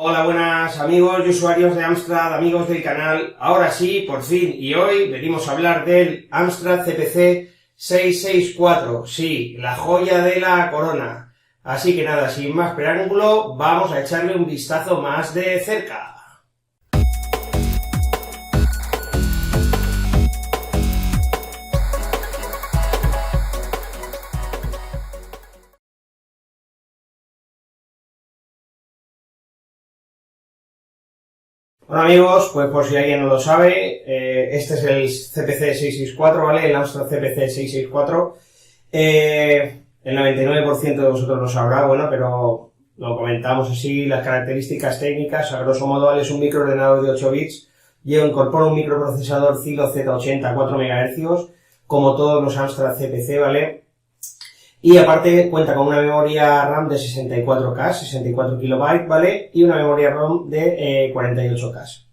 Hola, buenas amigos y usuarios de Amstrad, amigos del canal. Ahora sí, por fin, y hoy venimos a hablar del Amstrad CPC 664. Sí, la joya de la corona. Así que nada, sin más preámbulo, vamos a echarle un vistazo más de cerca. Bueno amigos, pues por si alguien no lo sabe, este es el CPC 664, ¿vale? El Amstrad CPC 664. El 99% de vosotros lo sabrá, bueno, pero lo comentamos así, las características técnicas, a grosso modo, ¿vale? Es un microordenador de 8 bits, incorpora un microprocesador Cilo Z80 4 MHz, como todos los Amstrad CPC, ¿vale? Y aparte cuenta con una memoria RAM de 64K, 64 KB, ¿vale? Y una memoria ROM de 48K.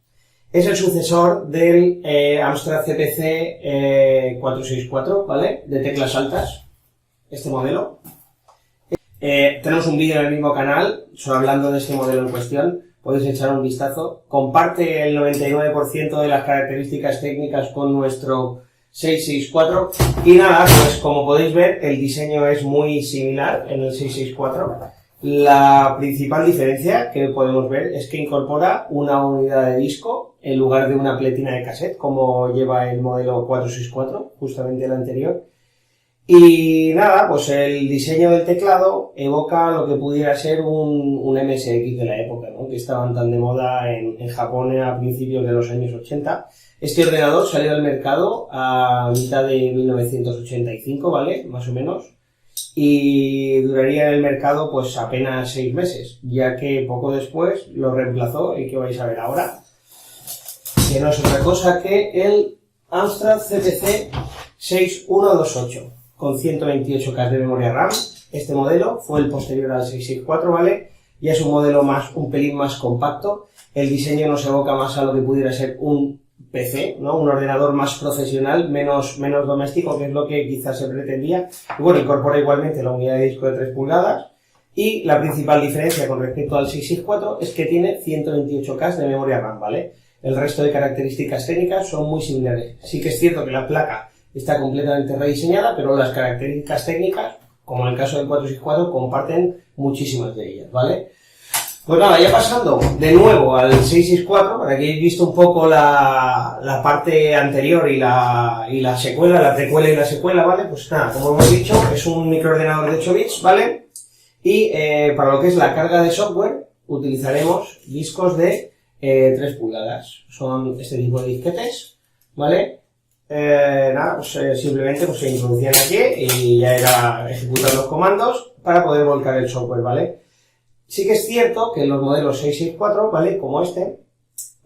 Es el sucesor del Amstrad CPC 464, ¿vale? De teclas altas, este modelo. Tenemos un vídeo en el mismo canal, solo hablando de este modelo en cuestión, podéis echar un vistazo. Comparte el 99% de las características técnicas con nuestro 664 y nada, pues como podéis ver el diseño es muy similar en el 664. La principal diferencia que podemos ver es que incorpora una unidad de disco en lugar de una pletina de cassette como lleva el modelo 464, justamente el anterior. Y nada, pues el diseño del teclado evoca lo que pudiera ser un MSX de la época, ¿no? Que estaban tan de moda en Japón a principios de los años 80. Este ordenador salió al mercado a mitad de 1985, ¿vale? Más o menos. Y duraría en el mercado pues apenas 6 meses, ya que poco después lo reemplazó el que vais a ver ahora, que no es otra cosa que el Amstrad CPC 6128. Con 128K de memoria RAM. Este modelo fue el posterior al 664, ¿vale? Ya es un modelo un pelín más compacto. El diseño nos evoca más a lo que pudiera ser un PC, ¿no? Un ordenador más profesional, menos doméstico, que es lo que quizás se pretendía. Y bueno, incorpora igualmente la unidad de disco de 3 pulgadas. Y la principal diferencia con respecto al 664 es que tiene 128K de memoria RAM, ¿vale? El resto de características técnicas son muy similares. Sí que es cierto que la placa está completamente rediseñada, pero las características técnicas, como en el caso del 464, comparten muchísimas de ellas, ¿vale? Pues nada, ya pasando de nuevo al 664, para que hayáis visto un poco la parte anterior y la secuela, la precuela y la secuela, ¿vale? Pues nada, como hemos dicho, es un microordenador de 8 bits, ¿vale? Y para lo que es la carga de software, utilizaremos discos de 3 pulgadas. Son este tipo de disquetes, ¿vale? Nada, pues simplemente pues, se introducían aquí y ya era ejecutar los comandos para poder volcar el software, ¿vale? Sí que es cierto que en los modelos 664, ¿vale? Como este,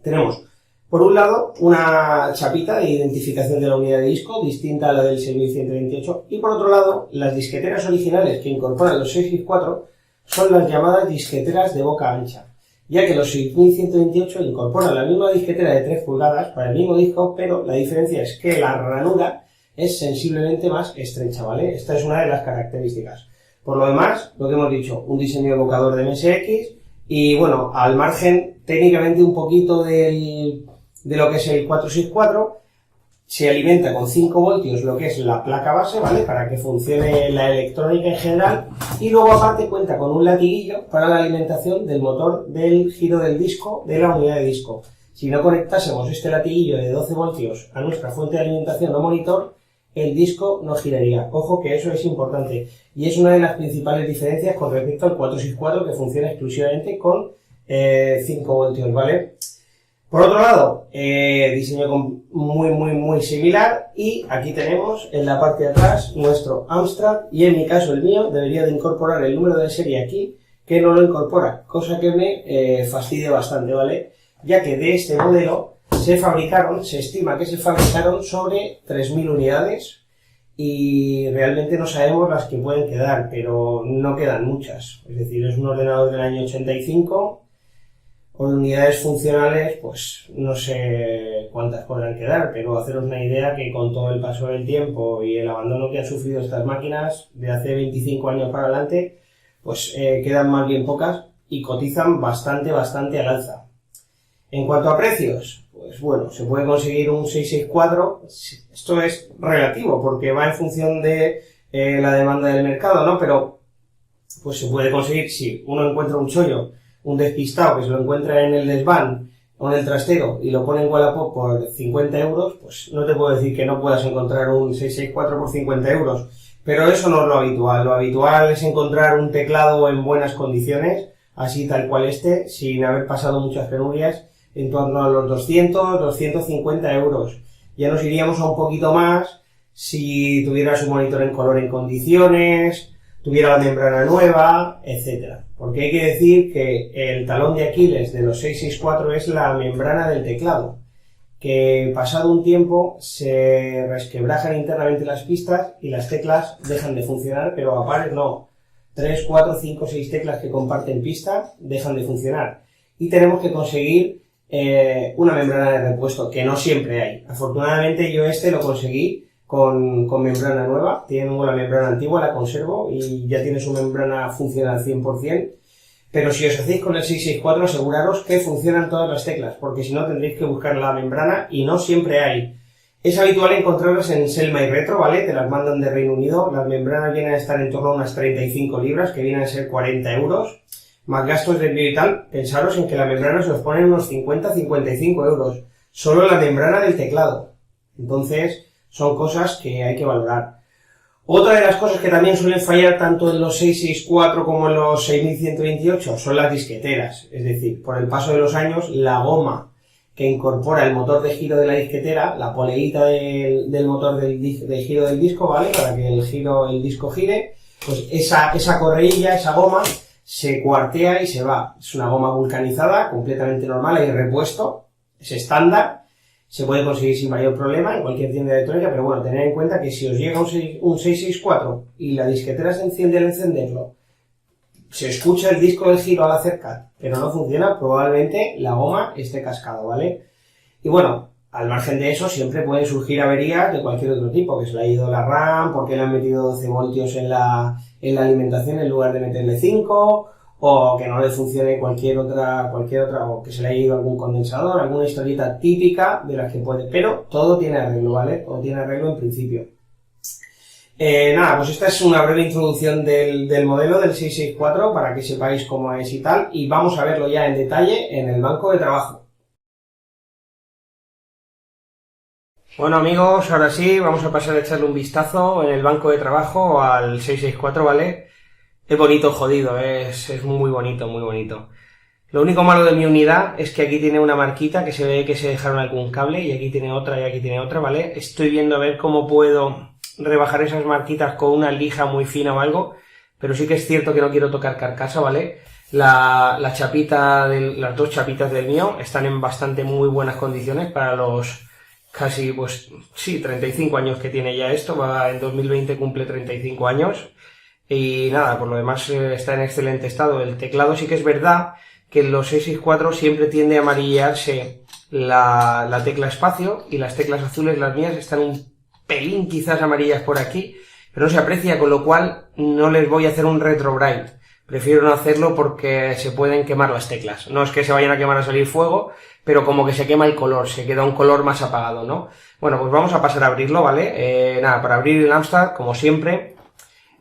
tenemos por un lado una chapita de identificación de la unidad de disco distinta a la del 6128 y por otro lado las disqueteras originales que incorporan los 664 son las llamadas disqueteras de boca ancha, ya que los 6128 incorporan la misma disquetera de 3 pulgadas para el mismo disco, pero la diferencia es que la ranura es sensiblemente más estrecha, ¿vale? Esta es una de las características. Por lo demás, lo que hemos dicho, un diseño evocador de MSX y, bueno, al margen técnicamente un poquito de lo que es el 464, se alimenta con 5 voltios lo que es la placa base, ¿vale? Para que funcione la electrónica en general. Y luego aparte cuenta con un latiguillo para la alimentación del motor del giro del disco de la unidad de disco. Si no conectásemos este latiguillo de 12 voltios a nuestra fuente de alimentación o monitor, el disco no giraría. Ojo que eso es importante. Y es una de las principales diferencias con respecto al 464 que funciona exclusivamente con 5 voltios, ¿vale? Por otro lado, diseño muy similar y aquí tenemos en la parte de atrás nuestro Amstrad y en mi caso el mío debería de incorporar el número de serie aquí que no lo incorpora, cosa que me fastidia bastante, ¿vale? Ya que de este modelo se estima que se fabricaron sobre 3000 unidades y realmente no sabemos las que pueden quedar, pero no quedan muchas, es decir, es un ordenador del año 85. Con unidades funcionales, pues no sé cuántas podrán quedar, pero haceros una idea que con todo el paso del tiempo y el abandono que han sufrido estas máquinas de hace 25 años para adelante, pues quedan más bien pocas y cotizan bastante al alza. En cuanto a precios, pues bueno, se puede conseguir un 664, esto es relativo porque va en función de la demanda del mercado, ¿no? Pero pues se puede conseguir, si uno encuentra un chollo, un despistado que se lo encuentra en el desván o en el trastero y lo pone en Wallapop por 50 euros, pues no te puedo decir que no puedas encontrar un 664 por 50 euros, pero eso no es lo habitual es encontrar un teclado en buenas condiciones, así tal cual sin haber pasado muchas penurias, en torno a los 200-250 euros. Ya nos iríamos a un poquito más si tuviera su monitor en color en condiciones, tuviera la membrana nueva, etcétera. Porque hay que decir que el talón de Aquiles de los 664 es la membrana del teclado, que pasado un tiempo se resquebrajan internamente las pistas y las teclas dejan de funcionar, pero a pares no. 3, 4, 5, 6 teclas que comparten pista dejan de funcionar. Y tenemos que conseguir una membrana de repuesto, que no siempre hay. Afortunadamente yo lo conseguí con membrana nueva. Tengo la membrana antigua, la conservo y ya tiene su membrana funcional 100%. Pero si os hacéis con el 664, aseguraros que funcionan todas las teclas, porque si no tendréis que buscar la membrana y no siempre hay. Es habitual encontrarlas en Selma y Retro, ¿vale? Te las mandan de Reino Unido. Las membranas vienen a estar en torno a unas 35 libras, que vienen a ser 40 euros. Más gastos de envío y tal, pensaros en que la membrana se os pone unos 50-55 euros. Solo la membrana del teclado. Entonces, son cosas que hay que valorar. Otra de las cosas que también suelen fallar tanto en los 664 como en los 6128 son las disqueteras. Es decir, por el paso de los años, la goma que incorpora el motor de giro de la disquetera, la poleita del motor de giro del disco, ¿vale? Para que el disco gire, pues esa correilla, esa goma, se cuartea y se va. Es una goma vulcanizada, completamente normal, hay repuesto, es estándar, se puede conseguir sin mayor problema en cualquier tienda electrónica, pero bueno, tened en cuenta que si os llega un 664 y la disquetera se enciende al encenderlo, se escucha el disco de giro al acercar, pero no funciona, probablemente la goma esté cascada, ¿vale? Y bueno, al margen de eso, siempre pueden surgir averías de cualquier otro tipo, que se le ha ido la RAM, porque le han metido 12 voltios en la alimentación en lugar de meterle 5, o que no le funcione cualquier otra, o que se le haya ido algún condensador, alguna historieta típica de las que puede, pero todo tiene arreglo, ¿vale? Todo tiene arreglo en principio. Nada, pues esta es una breve introducción del modelo del 664 para que sepáis cómo es y tal, y vamos a verlo ya en detalle en el banco de trabajo. Bueno amigos, ahora sí, vamos a pasar a echarle un vistazo en el banco de trabajo al 664, ¿vale? Es bonito, jodido, es muy bonito, muy bonito. Lo único malo de mi unidad es que aquí tiene una marquita que se ve que se dejaron algún cable y aquí tiene otra y aquí tiene otra, ¿vale? Estoy viendo a ver cómo puedo rebajar esas marquitas con una lija muy fina o algo, pero sí que es cierto que no quiero tocar carcasa, ¿vale? Las dos chapitas del mío están en muy buenas condiciones para los casi, pues sí, 35 años que tiene ya esto, en 2020 cumple 35 años y nada, por lo demás está en excelente estado. El teclado sí que es verdad que en los 664 siempre tiende a amarillarse la tecla espacio y las teclas azules, las mías, están un pelín quizás amarillas por aquí, pero no se aprecia, con lo cual no les voy a hacer un retro bright. Prefiero no hacerlo porque se pueden quemar las teclas. No es que se vayan a quemar a salir fuego, pero como que se quema el color, se queda un color más apagado, ¿no? Bueno, pues vamos a pasar a abrirlo, ¿vale? Nada, para abrir el Amstrad, como siempre,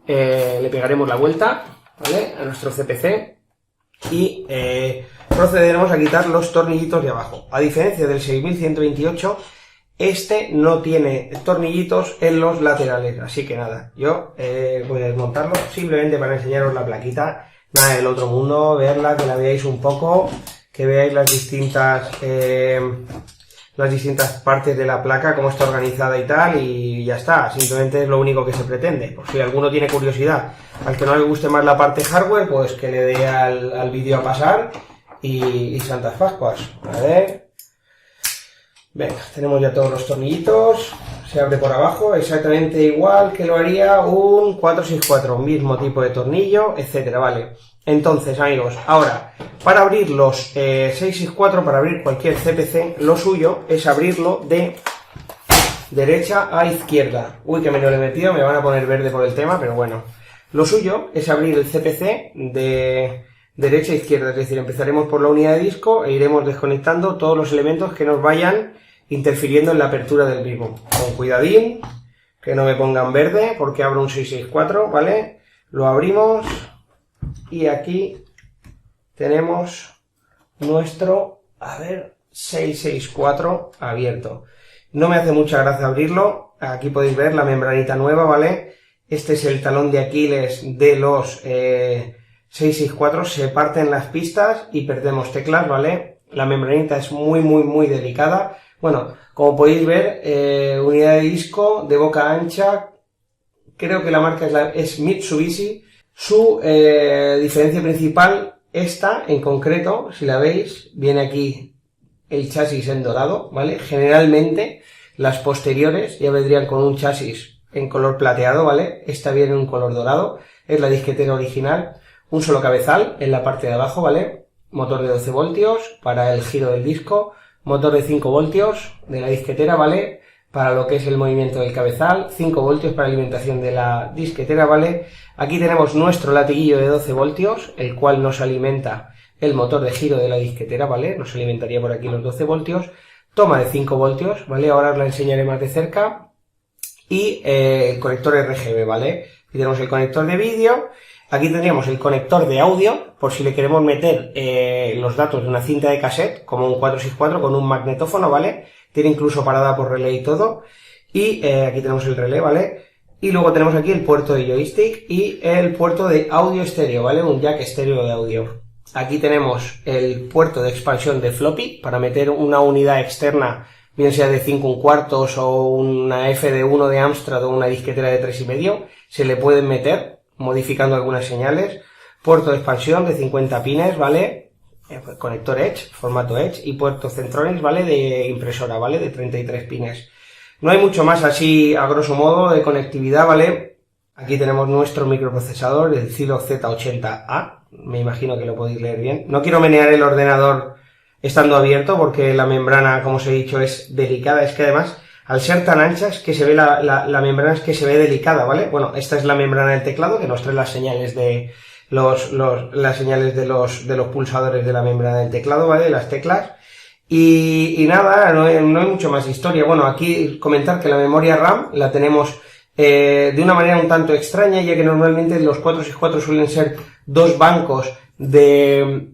le pegaremos la vuelta, ¿vale? A nuestro CPC y procederemos a quitar los tornillitos de abajo. A diferencia del 6128, este no tiene tornillitos en los laterales, así que nada, yo voy a desmontarlo simplemente para enseñaros la plaquita, nada del otro mundo, verla, que la veáis un poco, que veáis las distintas partes de la placa, cómo está organizada y tal, y ya está, simplemente es lo único que se pretende. Por si alguno tiene curiosidad, al que no le guste más la parte hardware, pues que le dé al vídeo a pasar y Santas Pascuas. A ver, venga, tenemos ya todos los tornillitos, se abre por abajo, exactamente igual que lo haría un 464, mismo tipo de tornillo, etcétera, vale. Entonces, amigos, ahora, para abrir los 664, para abrir cualquier CPC, lo suyo es abrirlo de derecha a izquierda. Uy, que me lo he metido, me van a poner verde por el tema, pero bueno. Lo suyo es abrir el CPC de derecha e izquierda, es decir, empezaremos por la unidad de disco e iremos desconectando todos los elementos que nos vayan interfiriendo en la apertura del mismo. Con cuidadín, que no me pongan verde porque abro un 664, ¿vale? Lo abrimos y aquí tenemos nuestro, 664 abierto. No me hace mucha gracia abrirlo, aquí podéis ver la membranita nueva, ¿vale? Este es el talón de Aquiles de los 664, se parten las pistas y perdemos teclas, ¿vale? La membranita es muy delicada. Bueno, como podéis ver, unidad de disco de boca ancha, creo que la marca es Mitsubishi. Su diferencia principal, esta en concreto, si la veis, viene aquí el chasis en dorado, ¿vale? Generalmente las posteriores ya vendrían con un chasis en color plateado, ¿vale? Esta viene en un color dorado, es la disquetera original, un solo cabezal en la parte de abajo, ¿vale? Motor de 12 voltios para el giro del disco, motor de 5 voltios de la disquetera, ¿vale? Para lo que es el movimiento del cabezal, 5 voltios para alimentación de la disquetera, ¿vale? Aquí tenemos nuestro latiguillo de 12 voltios, el cual nos alimenta el motor de giro de la disquetera, ¿vale? Nos alimentaría por aquí los 12 voltios, toma de 5 voltios, ¿vale? Ahora os la enseñaré más de cerca. Y el conector RGB, ¿vale? Aquí tenemos el conector de vídeo, aquí tendríamos el conector de audio, por si le queremos meter los datos de una cinta de cassette, como un 464 con un magnetófono, ¿vale? Tiene incluso parada por relé y todo. Y aquí tenemos el relé, ¿vale? Y luego tenemos aquí el puerto de joystick y el puerto de audio estéreo, ¿vale? Un jack estéreo de audio. Aquí tenemos el puerto de expansión de floppy para meter una unidad externa, bien sea de 5 1/4 o una FD1 de Amstrad o una disquetera de 3,5, se le pueden meter modificando algunas señales. Puerto de expansión de 50 pines, ¿vale? Conector Edge, formato Edge, y puerto Centronics, ¿vale? De impresora, ¿vale? De 33 pines. No hay mucho más así a grosso modo de conectividad, ¿vale? Aquí tenemos nuestro microprocesador, el Zilog Z80A, me imagino que lo podéis leer bien. No quiero menear el ordenador estando abierto porque la membrana, como os he dicho, es delicada. Es que además, al ser tan ancha, es que se ve la membrana es que se ve delicada, ¿vale? Bueno, esta es la membrana del teclado que nos trae las señales de las señales de los pulsadores de la membrana del teclado, ¿vale? Las teclas. Y nada, no hay mucho más historia. Bueno, aquí comentar que la memoria RAM la tenemos de una manera un tanto extraña, ya que normalmente los 464 suelen ser dos bancos de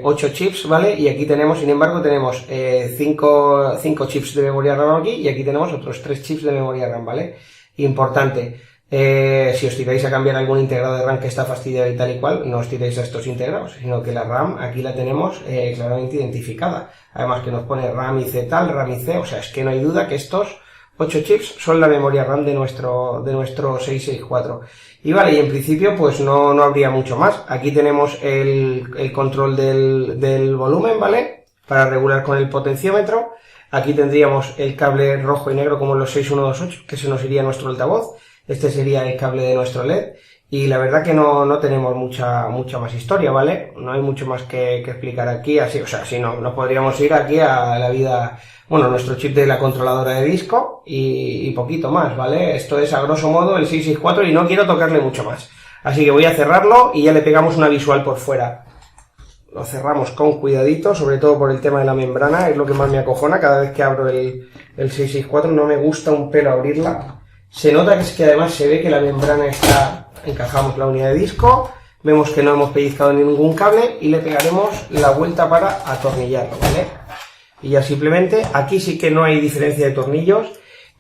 8 chips, ¿vale? Y aquí tenemos, sin embargo, tenemos 5 chips de memoria RAM aquí y aquí tenemos otros 3 chips de memoria RAM, ¿vale? Importante, si os tiráis a cambiar algún integrado de RAM que está fastidiado y tal y cual, no os tiréis a estos integrados, sino que la RAM aquí la tenemos claramente identificada. Además que nos pone RAM y C tal, RAM y C, o sea, es que no hay duda que estos 8 chips son la memoria RAM de nuestro 664. Y vale, y en principio pues no habría mucho más. Aquí tenemos el control del volumen, ¿vale? Para regular con el potenciómetro. Aquí tendríamos el cable rojo y negro como en los 6128, que se nos iría nuestro altavoz. Este sería el cable de nuestro LED. Y la verdad que no tenemos mucha más historia, ¿vale? No hay mucho más que explicar aquí, así, o sea, si no podríamos ir aquí a la vida, bueno, nuestro chip de la controladora de disco y poquito más, ¿vale? Esto es a grosso modo el 664 y no quiero tocarle mucho más. Así que voy a cerrarlo y ya le pegamos una visual por fuera. Lo cerramos con cuidadito, sobre todo por el tema de la membrana, es lo que más me acojona cada vez que abro el 664, no me gusta un pelo abrirla. Se nota que es que además se ve que la membrana está... Encajamos la unidad de disco, vemos que no hemos pellizcado ningún cable y le pegaremos la vuelta para atornillarlo, ¿vale? Y ya simplemente, aquí sí que no hay diferencia de tornillos.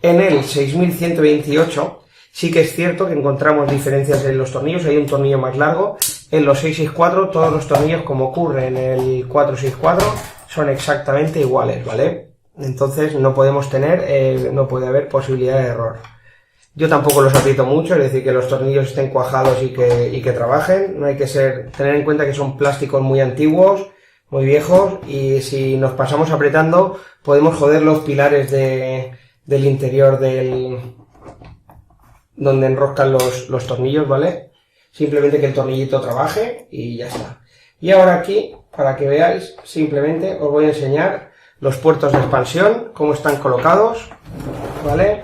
En el 6128 sí que es cierto que encontramos diferencias en los tornillos, hay un tornillo más largo. En los 664 todos los tornillos, como ocurre en el 464, son exactamente iguales, ¿vale? Entonces no podemos tener, no puede haber posibilidad de error. Yo tampoco los aprieto mucho, es decir, que los tornillos estén cuajados y que trabajen. No hay que tener en cuenta que son plásticos muy antiguos, muy viejos, y si nos pasamos apretando podemos joder los pilares del interior donde enroscan los tornillos, ¿vale? Simplemente que el tornillito trabaje y ya está. Y ahora aquí, para que veáis, simplemente os voy a enseñar los puertos de expansión, cómo están colocados, ¿vale?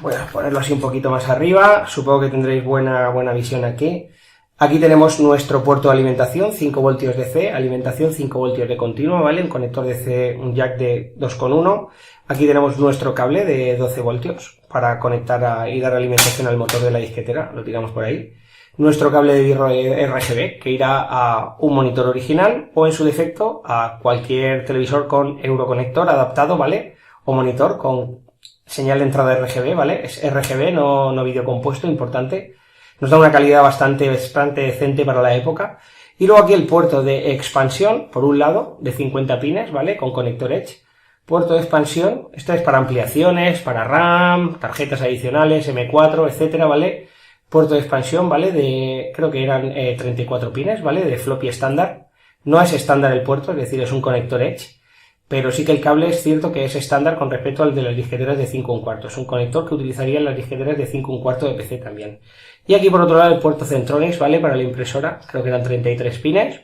Voy a ponerlo así un poquito más arriba, supongo que tendréis buena visión aquí. Aquí tenemos nuestro puerto de alimentación, 5 voltios DC, alimentación 5 voltios de continuo, ¿vale? Un conector DC, un jack de 2,1. Aquí tenemos nuestro cable de 12 voltios para conectar y dar alimentación al motor de la disquetera, lo tiramos por ahí. Nuestro cable de birro RGB que irá a un monitor original o en su defecto a cualquier televisor con euroconector adaptado, ¿vale? O monitor con señal de entrada RGB, ¿vale? Es RGB, no vídeo compuesto, importante. Nos da una calidad bastante decente para la época. Y luego aquí el puerto de expansión, por un lado, de 50 pines, ¿vale? Con conector Edge. Puerto de expansión, esto es para ampliaciones, para RAM, tarjetas adicionales, M4, etcétera, ¿vale? Puerto de expansión, ¿vale? Creo que eran 34 pines, ¿vale? De floppy estándar. No es estándar el puerto, es decir, es un conector Edge. Pero sí que el cable es cierto que es estándar con respecto al de las disqueteras de 5,1/4. Es un conector que utilizarían las disqueteras de 5,1/4 de PC también. Y aquí por otro lado el puerto Centronics, ¿vale? Para la impresora, creo que eran 33 pines.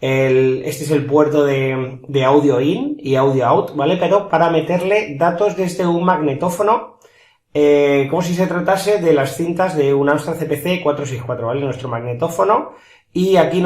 Este es el puerto de audio in y audio out, ¿vale? Pero para meterle datos desde un magnetófono, como si se tratase de las cintas de un Amstrad CPC 464, ¿vale? Nuestro magnetófono. Y aquí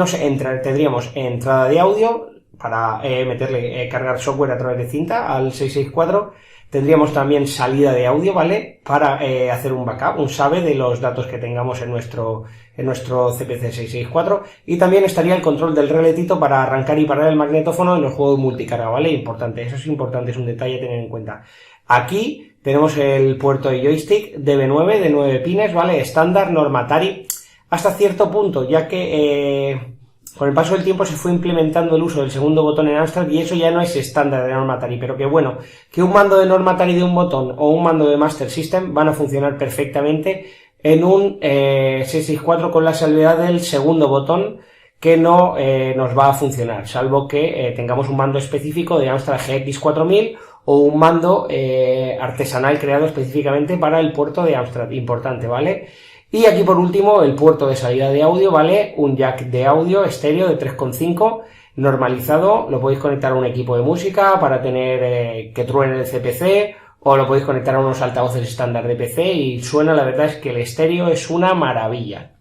tendríamos entrada de audio para meterle, cargar software a través de cinta al 664. Tendríamos también salida de audio, ¿vale? Para hacer un backup, un save de los datos que tengamos en nuestro CPC 664. Y también estaría el control del reletito para arrancar y parar el magnetófono en los juegos multicarga, ¿vale? Importante, eso es importante, es un detalle a tener en cuenta. Aquí tenemos el puerto de joystick DB9 de 9 pines, ¿vale? Estándar, Normatari, hasta cierto punto, ya que con el paso del tiempo se fue implementando el uso del segundo botón en Amstrad y eso ya no es estándar de Normatari, pero que bueno, que un mando de Normatari de un botón o un mando de Master System van a funcionar perfectamente en un 664 con la salvedad del segundo botón que no nos va a funcionar, salvo que tengamos un mando específico de Amstrad GX 4000 o un mando artesanal creado específicamente para el puerto de Amstrad, importante, ¿vale? Y aquí por último el puerto de salida de audio, ¿vale? Un jack de audio estéreo de 3,5 normalizado, lo podéis conectar a un equipo de música para tener que truene el CPC o lo podéis conectar a unos altavoces estándar de PC y suena, la verdad es que el estéreo es una maravilla.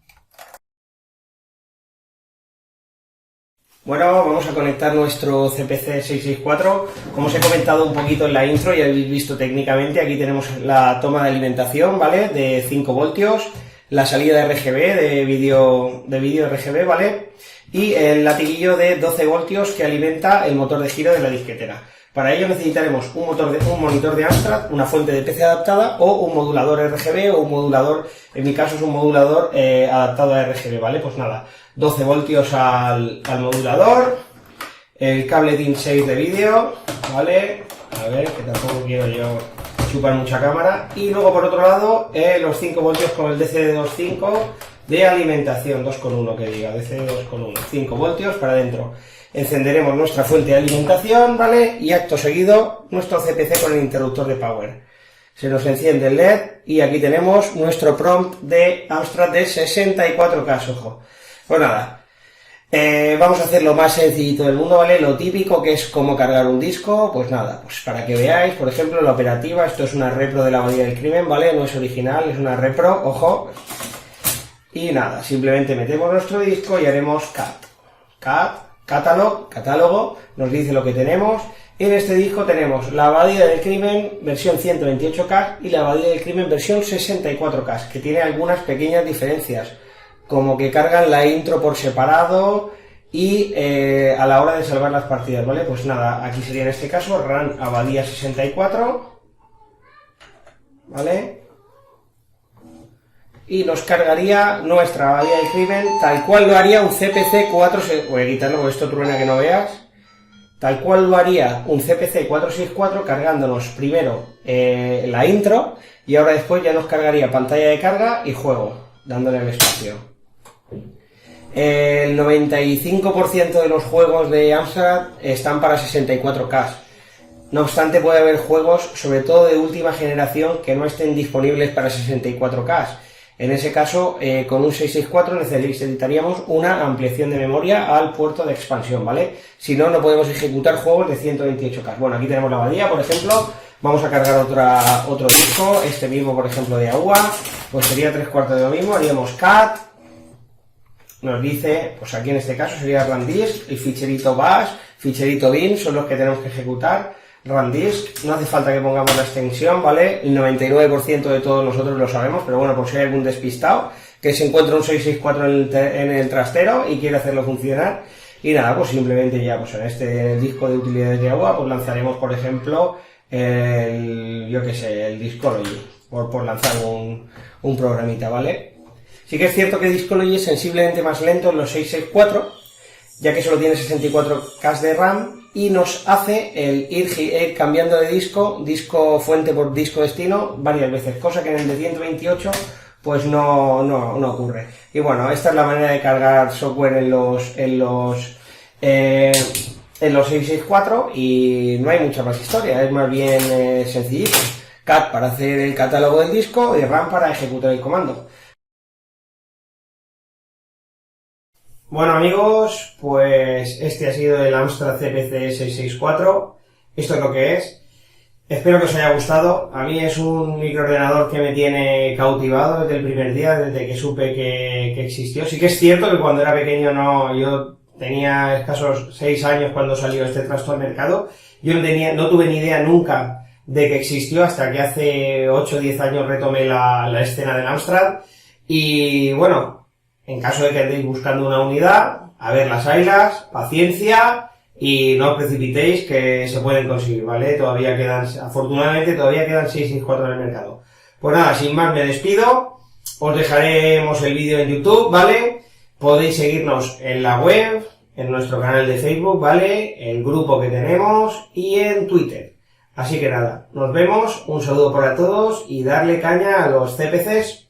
Bueno, vamos a conectar nuestro CPC 664. Como os he comentado un poquito en la intro, ya habéis visto técnicamente, aquí tenemos la toma de alimentación, ¿vale? De 5 voltios. La salida de RGB, de vídeo RGB, ¿vale? Y el latiguillo de 12 voltios que alimenta el motor de giro de la disquetera. Para ello necesitaremos un monitor de Amstrad, una fuente de PC adaptada o un modulador RGB o un modulador, en mi caso es un modulador adaptado a RGB, ¿vale? Pues nada, 12 voltios al modulador, el cable DIN 6 de vídeo, ¿vale? A ver, que tampoco quiero yo chupar mucha cámara. Y luego por otro lado, los 5 voltios con el DC de 2.5 de alimentación, 2,1 que diga, DC de 2,1, 5 voltios para adentro. Encenderemos nuestra fuente de alimentación, ¿vale? Y acto seguido, nuestro CPC con el interruptor de power. Se nos enciende el LED y aquí tenemos nuestro prompt de Amstrad de 64K, ojo. Pues nada, vamos a hacer lo más sencillito del mundo, ¿vale? Lo típico que es cómo cargar un disco, pues nada, pues para que veáis, por ejemplo, la operativa, esto es una repro de la Abadía del Crimen, ¿vale? No es original, es una repro, ojo. Y nada, simplemente metemos nuestro disco y haremos catálogo, nos dice lo que tenemos. En este disco tenemos la Abadía del Crimen versión 128K y la Abadía del Crimen versión 64K, que tiene algunas pequeñas diferencias, como que cargan la intro por separado y a la hora de salvar las partidas, ¿vale? Pues nada, aquí sería en este caso run Abadía 64, ¿vale? Y nos cargaría nuestra Abadía del Crimen tal cual lo haría un CPC 4... Voy a quitarlo porque esto truena que no veas. Tal cual lo haría un CPC 464 cargándonos primero la intro y ahora después ya nos cargaría pantalla de carga y juego, dándole el espacio. El 95% de los juegos de Amstrad están para 64K. No obstante, puede haber juegos, sobre todo de última generación, que no estén disponibles para 64K. En ese caso, con un 664 necesitaríamos una ampliación de memoria al puerto de expansión, ¿vale? Si no, no podemos ejecutar juegos de 128K. Bueno, aquí tenemos la Abadía, por ejemplo. Vamos a cargar otro disco, este mismo por ejemplo de agua, pues sería 3/4 de lo mismo, haríamos cat, nos dice, pues aquí en este caso sería rundisk, el ficherito bash, ficherito bin son los que tenemos que ejecutar, rundisk, no hace falta que pongamos la extensión, ¿vale? El 99% de todos nosotros lo sabemos, pero bueno, por si hay algún despistado, que se encuentra un 664 en el trastero y quiere hacerlo funcionar, y nada, pues simplemente ya, pues en este disco de utilidades de agua, pues lanzaremos por ejemplo el Discology, por lanzar un programita, ¿vale? Sí que es cierto que Discology es sensiblemente más lento en los 664, ya que solo tiene 64K de RAM, y nos hace el ir cambiando de disco fuente por disco destino varias veces, cosa que en el de 128 pues no ocurre. Y bueno, esta es la manera de cargar software en los 664 y no hay mucha más historia, es más bien sencillito. Cat para hacer el catálogo del disco y RAM para ejecutar el comando. Bueno amigos, pues este ha sido el Amstrad CPC 664, esto es lo que es. Espero que os haya gustado. A mí es un microordenador que me tiene cautivado desde el primer día, desde que supe que existió. Sí que es cierto que cuando era pequeño yo tenía escasos 6 años cuando salió este trasto al mercado. Yo no tuve ni idea nunca de que existió hasta que hace 8 o 10 años retomé la escena del Amstrad. Y bueno, en caso de que andéis buscando una unidad, a ver las haylas, paciencia, y no os precipitéis que se pueden conseguir, ¿vale? Afortunadamente todavía quedan 664 en el mercado. Pues nada, sin más me despido, os dejaremos el vídeo en YouTube, ¿vale? Podéis seguirnos en la web, en nuestro canal de Facebook, ¿vale? El grupo que tenemos y en Twitter. Así que nada, nos vemos, un saludo para todos y darle caña a los CPCs.